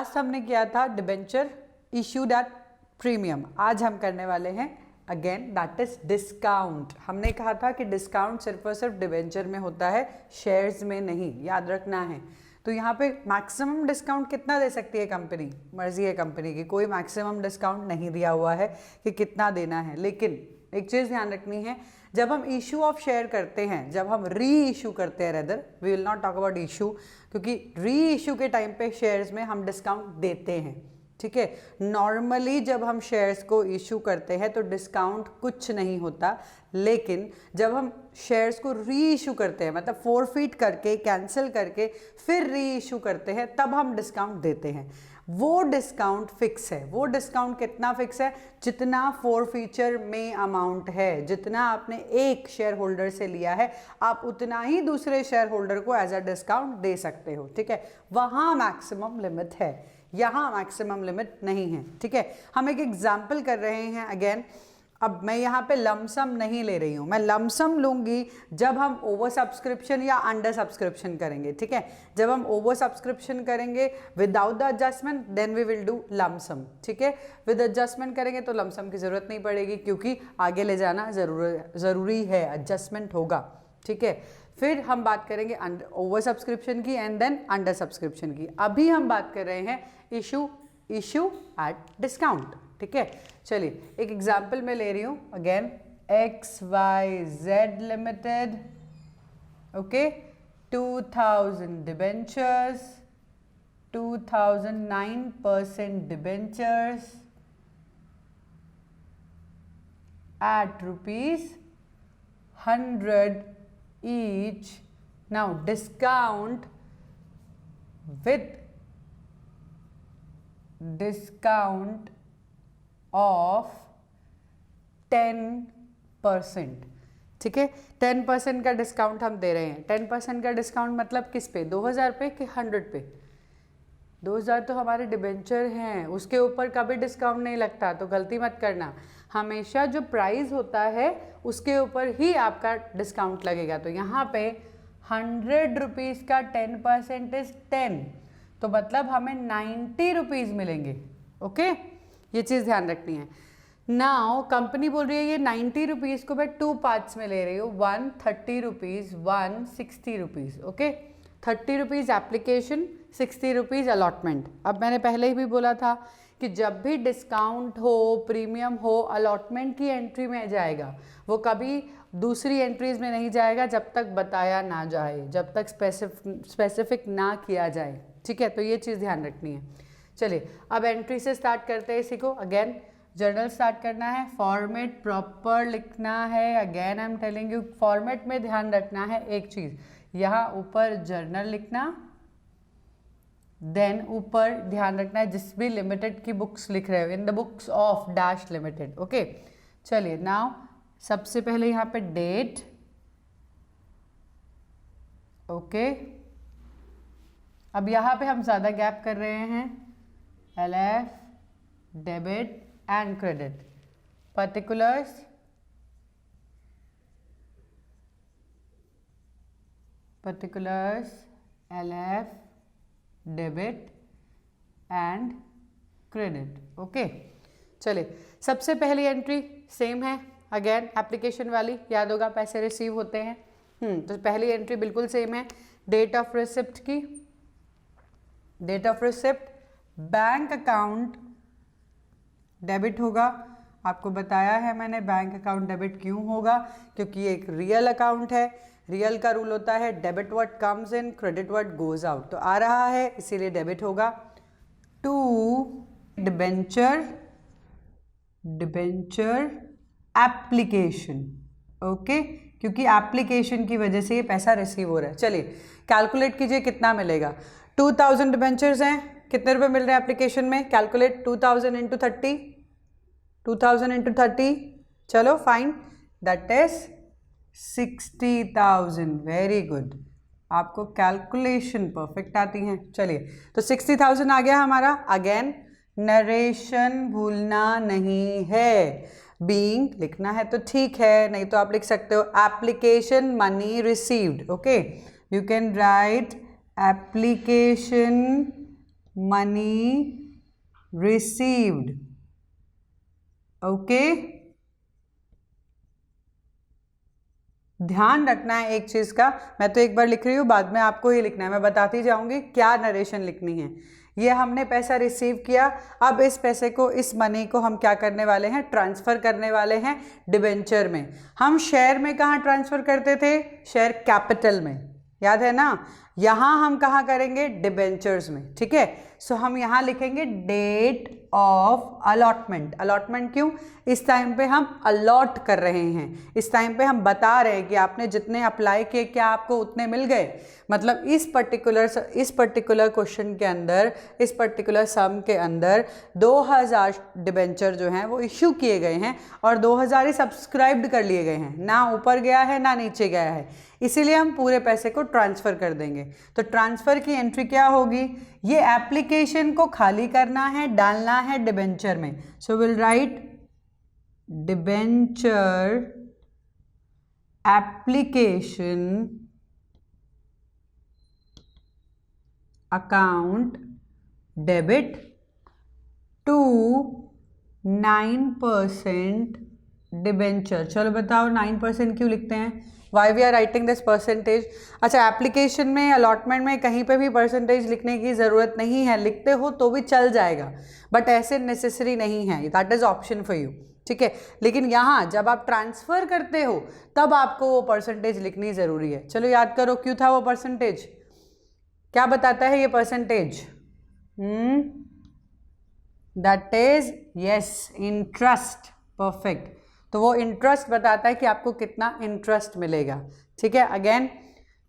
Last हमने किया था डिबेंचर इश्यूड एट प्रीमियम, आज हम करने वाले हैं अगेन दैट इज डिस्काउंट। हमने कहा था कि डिस्काउंट सिर्फ और सिर्फ डिबेंचर में होता है, शेयर्स में नहीं, याद रखना है। तो यहाँ पे मैक्सिमम डिस्काउंट कितना दे सकती है कंपनी, मर्जी है कंपनी की, कोई मैक्सिमम डिस्काउंट नहीं दिया हुआ है कि कितना देना है। लेकिन एक चीज़ ध्यान रखनी है, जब हम इशू ऑफ शेयर करते हैं, जब हम री इशू करते हैं, rather we will not talk about issue, क्योंकि री इशू के टाइम पे शेयर्स में हम डिस्काउंट देते हैं, ठीक है। नॉर्मली जब हम शेयर्स को इशू करते हैं तो डिस्काउंट कुछ नहीं होता, लेकिन जब हम शेयर्स को री इशू करते हैं, मतलब फोरफीट करके कैंसिल करके फिर री इशू करते हैं, तब हम डिस्काउंट देते हैं। वो डिस्काउंट फिक्स है। वो डिस्काउंट कितना फिक्स है, जितना फोरफीचर में अमाउंट है, जितना आपने एक शेयर होल्डर से लिया है आप उतना ही दूसरे शेयर होल्डर को एज अ डिस्काउंट दे सकते हो, ठीक है। वहाँ मैक्सिमम लिमिट है, यहाँ मैक्सिमम लिमिट नहीं है, ठीक है। हम एक एग्जाम्पल कर रहे हैं अगेन। अब मैं यहाँ पे लमसम नहीं ले रही हूँ, मैं लमसम लूँगी जब हम ओवर सब्सक्रिप्शन या अंडर सब्सक्रिप्शन करेंगे, ठीक है। जब हम ओवर सब्सक्रिप्शन करेंगे without the adjustment then we will do lump sum, ठीक है। विद एडजस्टमेंट करेंगे तो लमसम की ज़रूरत नहीं पड़ेगी, क्योंकि आगे ले जाना ज़रूरी है, एडजस्टमेंट होगा, ठीक है। फिर हम बात करेंगे ओवर सब्सक्रिप्शन की एंड देन अंडर सब्सक्रिप्शन की। अभी हम बात कर रहे हैं इशू एट डिस्काउंट, ठीक है। चलिए एक एग्जाम्पल मैं ले रही हूँ again, XYZ limited, okay, 2000 debentures, 2009% debentures at ₹100 each. Now discount of 10%, ठीक है। 10% का डिस्काउंट हम दे रहे हैं। 10% का डिस्काउंट मतलब किस पे, 2000 पे कि 100 पे? 2000 तो हमारे डिबेंचर हैं, उसके ऊपर कभी डिस्काउंट नहीं लगता, तो गलती मत करना। हमेशा जो प्राइस होता है उसके ऊपर ही आपका डिस्काउंट लगेगा। तो यहाँ पे 100 रुपीज़ का 10% इज 10, तो मतलब हमें 90 रुपीज़ मिलेंगे, ओके। ये चीज़ ध्यान रखनी है। नाउ कंपनी बोल रही है ये 90 रुपीज़ को मैं 2 पार्ट्स में ले रही हूँ, 130 rupees, 160 rupees, okay. 30 rupees application, 60 rupees allotment. अब मैंने पहले ही भी बोला था कि जब भी डिस्काउंट हो, प्रीमियम हो, अलॉटमेंट की एंट्री में जाएगा, वो कभी दूसरी एंट्रीज में नहीं जाएगा जब तक बताया ना जाए, जब तक स्पेसिफिक ना किया जाए, ठीक है। तो ये चीज़ ध्यान रखनी है। चलिए अब एंट्री से स्टार्ट करते हैं इसी को। अगेन जर्नल स्टार्ट करना है, फॉर्मेट प्रॉपर लिखना है। Again I am telling you, format में ध्यान रखना है एक चीज़, यहाँ ऊपर जर्नल लिखना, देन ऊपर ध्यान रखना है जिस भी लिमिटेड की बुक्स लिख रहे हो, in the books of dash limited, okay. चलिए नाउ सबसे पहले यहाँ पे डेट, ओके। अब यहाँ पे हम ज़्यादा गैप कर रहे हैं, LF, debit and credit, particulars, LF, debit and credit, okay. चलिए सबसे पहली एंट्री सेम है, अगेन एप्लीकेशन वाली, याद होगा पैसे रिसीव होते हैं, तो पहली एंट्री बिल्कुल सेम है। डेट ऑफ रिसिप्ट की, date of receipt, bank account debit होगा। आपको बताया है मैंने बैंक अकाउंट डेबिट क्यों होगा, क्योंकि ये एक रियल अकाउंट है। रियल का रूल होता है debit what comes in, credit what goes out, तो आ रहा है इसीलिए डेबिट होगा। टू डिबेंचर एप्लीकेशन, ओके, क्योंकि एप्लीकेशन की वजह से ये पैसा रिसीव हो रहा है। चलिए कैलकुलेट कीजिए कितना मिलेगा। 2000 डिबेंचर्स हैं, कितने रुपए मिल रहे हैं एप्लीकेशन में, कैलकुलेट 2000 इंटू 30, 2000 इंटू 30, चलो fine, that is 60,000। Very good, आपको कैलकुलेशन परफेक्ट आती हैं। चलिए तो 60,000 आ गया हमारा। अगेन नरेशन भूलना नहीं है, बीइंग लिखना है तो ठीक है, नहीं तो आप लिख सकते हो application money received, okay. You can write application money received. Okay, ध्यान रखना है एक चीज का, मैं तो एक बार लिख रही हूँ, बाद में आपको ही लिखना है, मैं बताती जाऊंगी क्या नरेशन लिखनी है। ये हमने पैसा रिसीव किया, अब इस पैसे को, इस मनी को हम क्या करने वाले हैं, ट्रांसफर करने वाले हैं डिबेंचर में। हम शेयर में कहाँ ट्रांसफर करते थे, शेयर कैपिटल में, याद है ना। यहाँ हम कहाँ करेंगे, डिबेंचर्स में, ठीक है। सो हम यहाँ लिखेंगे डेट ऑफ अलॉटमेंट। अलॉटमेंट क्यों, इस टाइम पे हम अलॉट कर रहे हैं, इस टाइम पे हम बता रहे हैं कि आपने जितने अप्लाई किए क्या आपको उतने मिल गए। मतलब इस पर्टिकुलर क्वेश्चन के अंदर, इस पर्टिकुलर सम के अंदर 2000 डिबेंचर जो हैं वो इश्यू किए गए हैं और 2000 ही सब्सक्राइब्ड कर लिए गए हैं, ना ऊपर गया है ना नीचे गया है, इसीलिए हम पूरे पैसे को ट्रांसफ़र कर देंगे। तो ट्रांसफ़र की एंट्री क्या होगी, ये एप्लीकेशन को खाली करना है, डालना है डिबेंचर में। So will write debenture application account debit to 9% debenture. चलो बताओ 9% क्यों लिखते हैं, why we are writing this percentage. अच्छा, एप्लीकेशन में, अलॉटमेंट में कहीं पे भी परसेंटेज लिखने की ज़रूरत नहीं है, लिखते हो तो भी चल जाएगा, बट ऐसे नेसेसरी नहीं है, that is option for you, ठीक है। लेकिन यहाँ जब आप ट्रांसफ़र करते हो तब आपको वो परसेंटेज लिखनी ज़रूरी है। चलो याद करो क्यों था वो परसेंटेज, क्या बताता है ये percentage, that is yes interest, perfect. तो वो इंटरेस्ट बताता है कि आपको कितना इंटरेस्ट मिलेगा, ठीक है। अगेन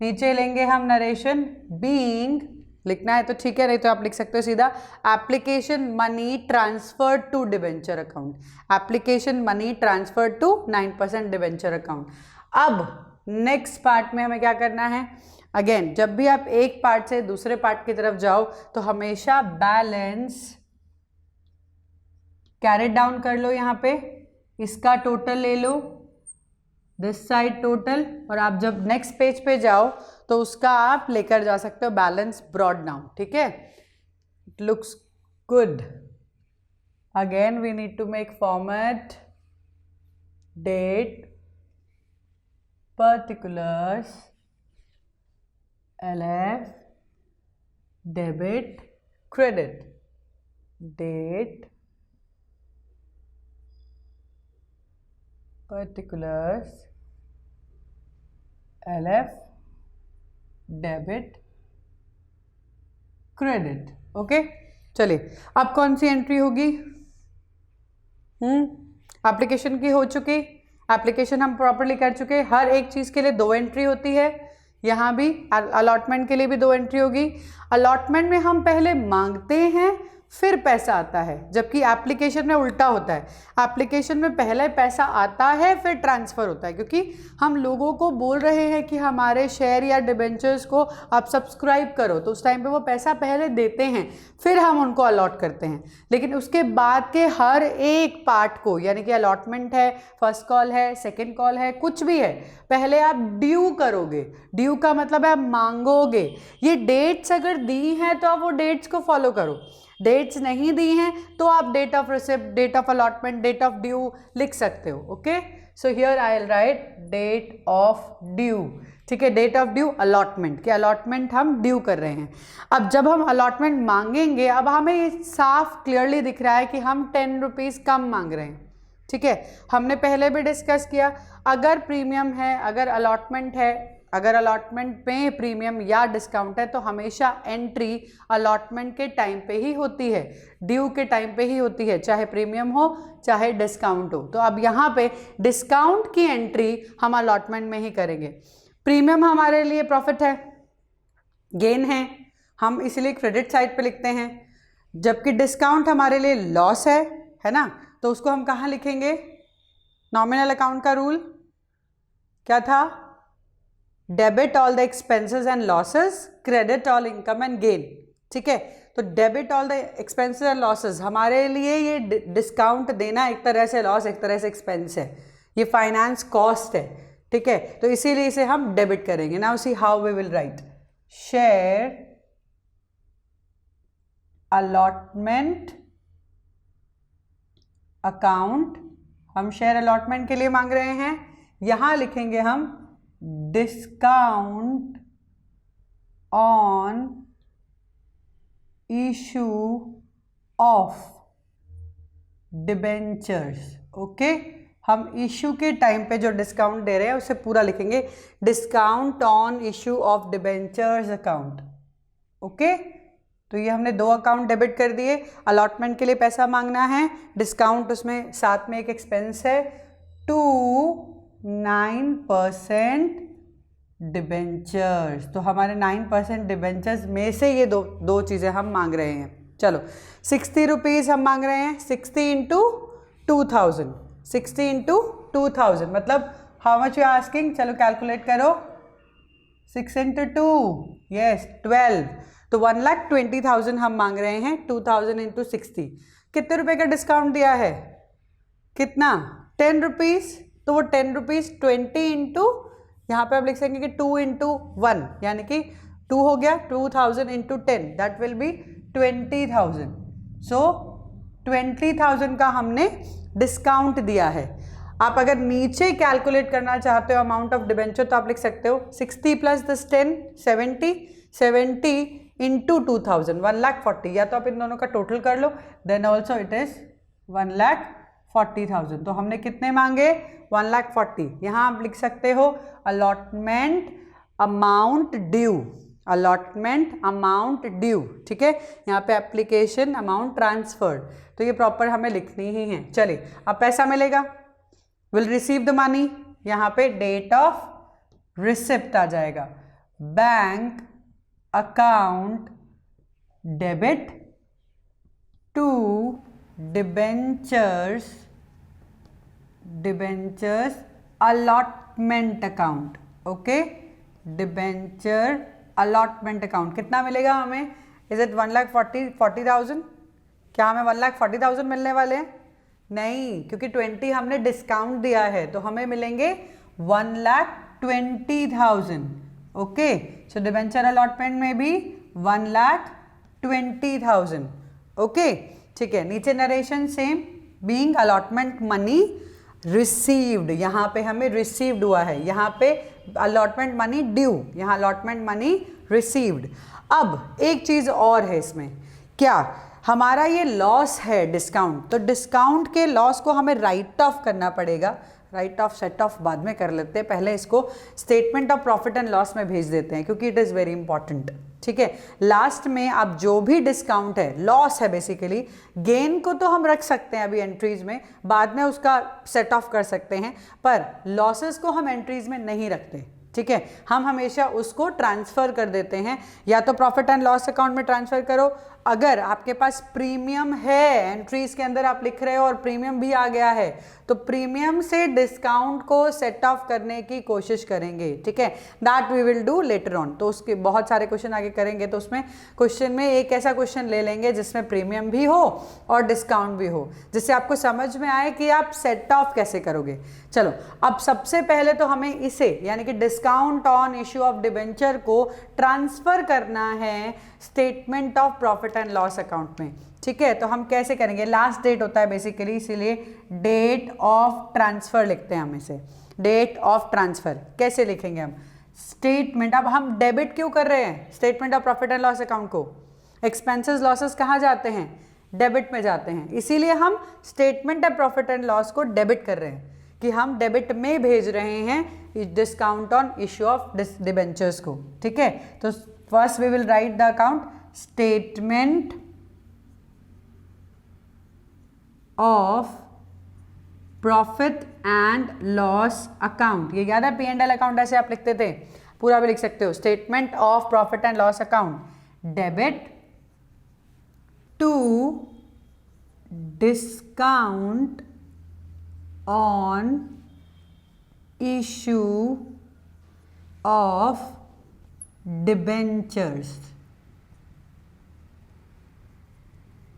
नीचे लेंगे हम नरेशन, बीइंग लिखना है तो ठीक है, नहीं तो आप लिख सकते हो सीधा application money transfer to debenture account, application money transfer to 9% debenture account. अब नेक्स्ट पार्ट में हमें क्या करना है, अगेन जब भी आप एक पार्ट से दूसरे पार्ट की तरफ जाओ तो हमेशा बैलेंस कैरी डाउन कर लो, यहाँ पे इसका टोटल ले लो, दिस साइड टोटल, और आप जब नेक्स्ट पेज पे जाओ तो उसका आप लेकर जा सकते हो बैलेंस ब्रॉड डाउन, ठीक है। It looks good. Again we need to make format date particulars LF debit credit, date particulars LF debit credit, okay. चलिए अब कौन सी एंट्री होगी, एप्लीकेशन की हो चुकी, एप्लीकेशन हम प्रॉपर्ली कर चुके, हर एक चीज़ के लिए 2 एंट्री होती है, यहाँ भी अलॉटमेंट के लिए भी 2 एंट्री होगी। अलॉटमेंट में हम पहले मांगते हैं फिर पैसा आता है, जबकि एप्लीकेशन में उल्टा होता है, एप्लीकेशन में पहले पैसा आता है फिर ट्रांसफ़र होता है, क्योंकि हम लोगों को बोल रहे हैं कि हमारे शेयर या डिबेंचर्स को आप सब्सक्राइब करो, तो उस टाइम पे वो पैसा पहले देते हैं फिर हम उनको अलॉट करते हैं। लेकिन उसके बाद के हर एक पार्ट को, यानी कि अलॉटमेंट है, फर्स्ट कॉल है, सेकेंड कॉल है, कुछ भी है, पहले आप ड्यू करोगे। ड्यू का मतलब है आप मांगोगे। ये डेट्स अगर दी हैं तो आप वो डेट्स को फॉलो करो, डेट्स नहीं दी हैं तो आप date of receipt, date of allotment, date of due लिख सकते हो, okay. So here I will write date of due, ठीक है, डेट ऑफ ड्यू अलॉटमेंट, कि अलॉटमेंट हम ड्यू कर रहे हैं। अब जब हम अलॉटमेंट मांगेंगे, अब हमें ये साफ क्लियरली दिख रहा है कि हम 10 रुपीज़ कम मांग रहे हैं, ठीक है। हमने पहले भी डिस्कस किया, अगर प्रीमियम है, अगर अलॉटमेंट है, अगर अलॉटमेंट में प्रीमियम या डिस्काउंट है तो हमेशा एंट्री अलॉटमेंट के टाइम पे ही होती है, ड्यू के टाइम पे ही होती है, चाहे प्रीमियम हो चाहे डिस्काउंट हो। तो अब यहाँ पे डिस्काउंट की एंट्री हम अलॉटमेंट में ही करेंगे। प्रीमियम हमारे लिए प्रॉफिट है, गेन है, हम इसलिए क्रेडिट साइड पे लिखते हैं, जबकि डिस्काउंट हमारे लिए लॉस है ना, तो उसको हम कहाँ लिखेंगे, नॉमिनल अकाउंट का रूल क्या था, debit all the expenses and losses, credit all income and gain, ठीक है। तो debit all the expenses and losses, हमारे लिए ये डिस्काउंट देना एक तरह से लॉस, एक तरह से एक्सपेंस है, ये फाइनेंस कॉस्ट है, ठीक है। तो इसीलिए इसे हम डेबिट करेंगे। Now see how we will write, share allotment account, हम शेयर अलॉटमेंट के लिए मांग रहे हैं। यहां लिखेंगे हम discount on issue of debentures. Okay, हम इशू के टाइम पे जो डिस्काउंट दे रहे हैं उसे पूरा लिखेंगे, discount on issue of debentures account. Okay, तो ये हमने 2 अकाउंट डेबिट कर दिए। अलॉटमेंट के लिए पैसा मांगना है, डिस्काउंट उसमें साथ में एक एक्सपेंस है, टू 9% डिबेंचर्स। तो हमारे 9% डिबेंचर्स में से ये दो चीज़ें हम मांग रहे हैं। चलो 60 रुपीज़ हम मांग रहे हैं, 60 इंटू 2000, 60 इंटू 2000 मतलब हाउ मच यू आस्किंग। चलो कैलकुलेट करो, 6 इंटू 2 यस 12, तो 1,20,000 हम मांग रहे हैं। 2000 इंटू 60, कितने रुपए का डिस्काउंट दिया है, कितना 10 रुपीज़, तो वो 10 रुपीज़ 20 इंटू, यहाँ पे आप लिख सकेंगे कि 2 इंटू 1 यानी कि 2 हो गया, 2000 इंटू 10 दैट विल बी 20,000। सो 20,000 का हमने डिस्काउंट दिया है। आप अगर नीचे कैलकुलेट करना चाहते हो अमाउंट ऑफ डिबेंचर तो आप लिख सकते हो 60 प्लस दिस 10 70, 70 इंटू 2000 1,40,000, या तो आप इन दोनों का टोटल कर लो, देन ऑल्सो इट इज 1,40,000। तो हमने कितने मांगे 1,40,000। यहाँ आप लिख सकते हो allotment amount due, allotment amount due, ठीक है। यहाँ पे एप्लीकेशन अमाउंट ट्रांसफर्ड, तो ये प्रॉपर हमें लिखनी ही है। चलिए अब पैसा मिलेगा, विल रिसीव द मनी, यहाँ पे डेट ऑफ रिसिप्ट आ जाएगा, bank account debit to debentures, debentures allotment account. Okay, debenture allotment account कितना मिलेगा हमें, इज इट 1,40,000? क्या हमें 1,40,000 मिलने वाले हैं? नहीं, क्योंकि 20 हमने डिस्काउंट दिया है, तो हमें मिलेंगे 1,20,000। ओके, सो डिबेंचर अलॉटमेंट में भी 1,20,000। ओके, ठीक है। नीचे narration same, being allotment money received, यहाँ पे हमें रिसीव्ड हुआ है, यहाँ पे अलॉटमेंट मनी ड्यू, यहाँ अलॉटमेंट मनी रिसीव्ड। अब एक चीज़ और है इसमें, क्या हमारा ये लॉस है डिस्काउंट, तो डिस्काउंट के लॉस को हमें राइट ऑफ करना पड़ेगा। राइट ऑफ सेट ऑफ बाद में कर लेते हैं, पहले इसको statement of profit and loss में भेज देते हैं क्योंकि इट इज़ वेरी इंपॉर्टेंट, ठीक है। लास्ट में आप जो भी डिस्काउंट है, लॉस है बेसिकली, गेन को तो हम रख सकते हैं अभी एंट्रीज में, बाद में उसका सेट ऑफ कर सकते हैं, पर लॉसेस को हम एंट्रीज में नहीं रखते, ठीक है। हम हमेशा उसको ट्रांसफर कर देते हैं, या तो प्रॉफिट एंड लॉस अकाउंट में ट्रांसफर करो, अगर आपके पास प्रीमियम है, एंट्रीज के अंदर आप लिख रहे हो और प्रीमियम भी आ गया है, तो प्रीमियम से डिस्काउंट को सेट ऑफ करने की कोशिश करेंगे, ठीक है। That we will do later on. तो उसके बहुत सारे क्वेश्चन आगे करेंगे, तो उसमें क्वेश्चन में एक ऐसा क्वेश्चन ले लेंगे जिसमें प्रीमियम भी हो और डिस्काउंट भी हो, जिससे आपको समझ में आए कि आप सेट ऑफ कैसे करोगे। चलो, अब सबसे पहले तो हमें इसे यानी कि discount on issue of debenture को ट्रांसफर करना है statement of profit and loss account में, ठीक है। तो हम कैसे करेंगे, लास्ट डेट होता है बेसिकली, इसीलिए डेट ऑफ ट्रांसफर लिखते हैं हम इसे, डेट ऑफ ट्रांसफर। कैसे लिखेंगे हम, स्टेटमेंट, अब हम डेबिट क्यों कर रहे हैं statement of profit and loss account को, एक्सपेंसेस लॉसेस कहाँ जाते हैं, डेबिट में जाते हैं, इसीलिए हम statement of profit and loss को डेबिट कर रहे हैं कि हम डेबिट में भेज रहे हैं discount on issue of debentures को, ठीक है। तो first we will write the account statement of profit and loss account, ये याद है P&L अकाउंट ऐसे आप लिखते थे, पूरा भी लिख सकते हो, statement of profit and loss account, debit to discount on issue of debentures,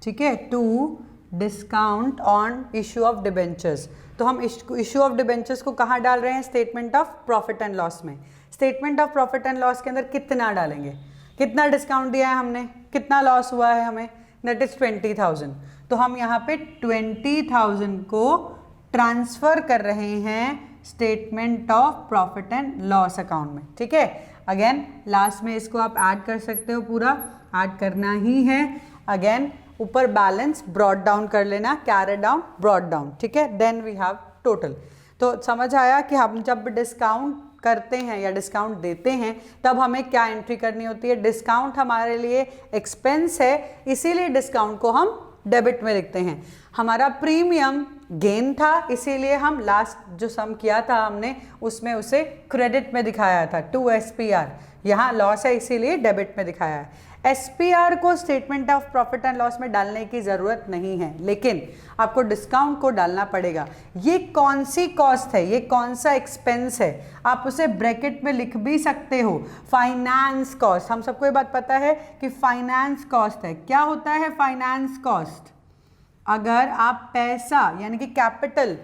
ठीक है, to discount on issue of debentures. तो हम इशू ऑफ डिबेंचर्स को कहाँ डाल रहे हैं, statement of profit and loss में। Statement of profit and loss के अंदर कितना डालेंगे, कितना डिस्काउंट दिया है हमने, कितना लॉस हुआ है हमें, दैट इज 20,000। तो हम यहाँ पे 20,000 को ट्रांसफर कर रहे हैं statement of profit and loss account में, ठीक है। अगेन लास्ट में इसको आप ऐड कर सकते हो, पूरा ऐड करना ही है। अगेन ऊपर बैलेंस ब्रॉड डाउन कर लेना, कैरी डाउन ब्रॉड डाउन, ठीक है। Then we have total. तो समझ आया कि हम जब डिस्काउंट करते हैं या डिस्काउंट देते हैं तब हमें क्या एंट्री करनी होती है। डिस्काउंट हमारे लिए एक्सपेंस है, इसीलिए डिस्काउंट को हम डेबिट में लिखते हैं। हमारा प्रीमियम गेन था, इसीलिए हम लास्ट जो सम किया था हमने उसमें उसे क्रेडिट में दिखाया था, टू SPR। यहाँ लॉस है इसीलिए डेबिट में दिखाया है। SPR को statement of profit and loss में डालने की ज़रूरत नहीं है, लेकिन आपको डिस्काउंट को डालना पड़ेगा। ये कौन सी कॉस्ट है, ये कौन सा एक्सपेंस है, आप उसे ब्रैकेट में लिख भी सकते हो। फाइनेंस कॉस्ट, हम सबको ये बात पता है कि फाइनेंस कॉस्ट है। क्या होता है फाइनेंस कॉस्ट? अगर आप पैसा यानी कि कैपिटल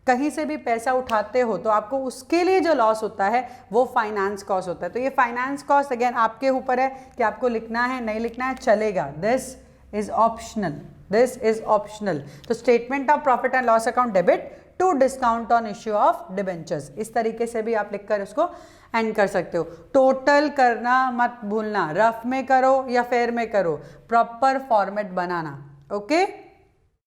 कहीं से भी पैसा उठाते हो तो आपको उसके लिए जो लॉस होता है वो फाइनेंस कॉस्ट होता है। तो ये फाइनेंस कॉस्ट अगेन आपके ऊपर है कि आपको लिखना है नहीं लिखना है, चलेगा। This is optional, this is optional. तो statement of profit and loss account debit to discount on issue of debentures, इस तरीके से भी आप लिखकर उसको एंड कर सकते हो। टोटल करना मत भूलना, रफ में करो या फेयर में करो, प्रॉपर फॉर्मेट बनाना, ओके।